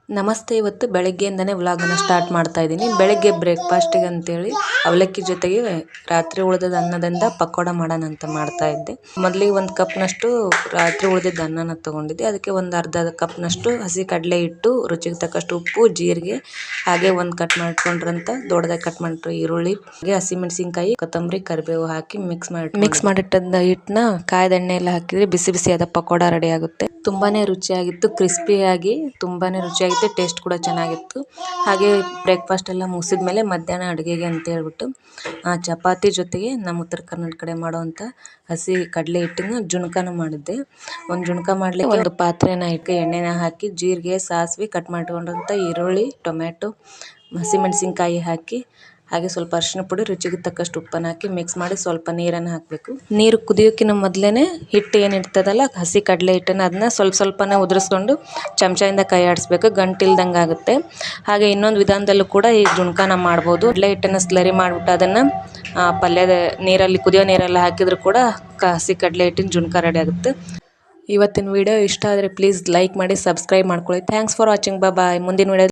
ನಮಸ್ತೆ. ಇವತ್ತು ಬೆಳಗ್ಗೆಯಿಂದನೇ ವ್ಲಾಗನ್ನು ಸ್ಟಾರ್ಟ್ ಮಾಡ್ತಾ ಇದ್ದೀನಿ. ಬೆಳಗ್ಗೆ ಬ್ರೇಕ್ಫಾಸ್ಟಿಗೆ ಅಂತೇಳಿ ಅವಲಕ್ಕಿ ಜೊತೆಗೆ ರಾತ್ರಿ ಉಳಿದ ಅನ್ನದಿಂದ ಪಕೋಡ ಮಾಡೋಣ ಅಂತ ಮಾಡ್ತಾ ಇದ್ದೆ. ಮೊದಲಿಗೆ ಒಂದು ಕಪ್ನಷ್ಟು ರಾತ್ರಿ ಉಳಿದಿದ್ದ ಅನ್ನನ ತೊಗೊಂಡಿದ್ದೆ. ಅದಕ್ಕೆ ಒಂದು ಅರ್ಧ ಕಪ್ನಷ್ಟು ಹಸಿ ಕಡಲೆ ಹಿಟ್ಟು, ರುಚಿಗೆ ತಕ್ಕಷ್ಟು ಉಪ್ಪು, ಜೀರಿಗೆ, ಹಾಗೆ ಒಂದು ಕಟ್ ಮಾಡ್ಕೊಂಡ್ರಂತ ದೊಡ್ಡದಾಗಿ ಕಟ್ ಮಾಡಿರೋ ಈರುಳ್ಳಿ, ಹಾಗೆ ಹಸಿಮೆಣಸಿನಕಾಯಿ, ಕೊತ್ತಂಬರಿ, ಕರಿಬೇವು ಹಾಕಿ ಮಿಕ್ಸ್ ಮಾಡಿಟ್ಟಂತ ಹಿಟ್ಟನ್ನ ಕಾಯ್ದ ಎಣ್ಣೆಯಲ್ಲಿ ಹಾಕಿದ್ರೆ ಬಿಸಿ ಬಿಸಿಯಾದ ಪಕೋಡ ರೆಡಿ ಆಗುತ್ತೆ. ತುಂಬಾನೇ ರುಚಿಯಾಗಿತ್ತು, ಕ್ರಿಸ್ಪಿಯಾಗಿ ತುಂಬಾನೇ ರುಚಿಯಾಗಿತ್ತು, ಟೇಸ್ಟ್ ಕೂಡ ಚೆನ್ನಾಗಿತ್ತು. ಹಾಗೆ ಬ್ರೇಕ್ಫಾಸ್ಟ್ ಎಲ್ಲ ಮುಗಿಸಿದ ಮೇಲೆ ಮಧ್ಯಾಹ್ನ ಅಡುಗೆಗೆ ಅಂತ ಹೇಳ್ಬಿಟ್ಟು ಚಪಾತಿ ಜೊತೆಗೆ ನಮ್ಮ ಉತ್ತರ ಕರ್ನಾಟಕ ಕಡೆ ಮಾಡುವಂಥ ಹಸಿ ಕಡಲೆ ಹಿಟ್ಟಿನ ಜುಣ್ಕಾನ ಮಾಡಿದ್ದೆ. ಒಂದು ಜುಣ್ಕ ಮಾಡಲಿಕ್ಕೆ ಒಂದು ಪಾತ್ರೆನ ಇಟ್ಟು ಎಣ್ಣೆನ ಹಾಕಿ ಜೀರಿಗೆ, ಸಾಸಿವೆ, ಕಟ್ ಮಾಡಿಕೊಂಡಂಥ ಈರುಳ್ಳಿ, ಟೊಮ್ಯಾಟೊ, ಹಸಿಮೆಣಸಿನ್ಕಾಯಿ ಹಾಕಿ ಹಾಗೆ ಸ್ವಲ್ಪ ಅರಿಶಿನ ಪುಡಿ, ರುಚಿಗೆ ತಕ್ಕಷ್ಟು ಉಪ್ಪನ್ನು ಹಾಕಿ ಮಿಕ್ಸ್ ಮಾಡಿ ಸ್ವಲ್ಪ ನೀರನ್ನು ಹಾಕಬೇಕು. ನೀರು ಕುದಿಯೋಕ್ಕಿಂತ ಮೊದಲೇ ಹಿಟ್ಟು ಏನಿರ್ತದಲ್ಲ ಹಸಿ ಕಡಲೆ ಹಿಟ್ಟನ್ನು ಅದನ್ನ ಸ್ವಲ್ಪನೇ ಉದುರಿಸ್ಕೊಂಡು ಚಮಚದಿಂದ ಕೈ ಆಡಿಸ್ಬೇಕು, ಗಂಟಿಲ್ದಂಗೆ ಆಗುತ್ತೆ. ಹಾಗೆ ಇನ್ನೊಂದು ವಿಧಾನದಲ್ಲೂ ಕೂಡ ಈ ಜುಣ್ಕಾನ ಮಾಡ್ಬೋದು. ಕಡಲೆ ಹಿಟ್ಟನ್ನು ಸ್ಲರಿ ಮಾಡಿಬಿಟ್ಟು ಅದನ್ನು ಪಲ್ಯದ ನೀರಲ್ಲಿ ಕುದಿಯೋ ನೀರಲ್ಲಿ ಹಾಕಿದ್ರು ಕೂಡ ಹಸಿ ಕಡಲೆ ಹಿಟ್ಟಿನ ಜುಣ್ಕ ರೆಡಿ ಆಗುತ್ತೆ. ಇವತ್ತಿನ ವಿಡಿಯೋ ಇಷ್ಟ ಆದರೆ ಪ್ಲೀಸ್ ಲೈಕ್ ಮಾಡಿ, ಸಬ್ಸ್ಕ್ರೈಬ್ ಮಾಡ್ಕೊಳ್ಳಿ. Thanks for watching. ಬಾಯ್. ಮುಂದಿನ ವಿಡಿಯೋ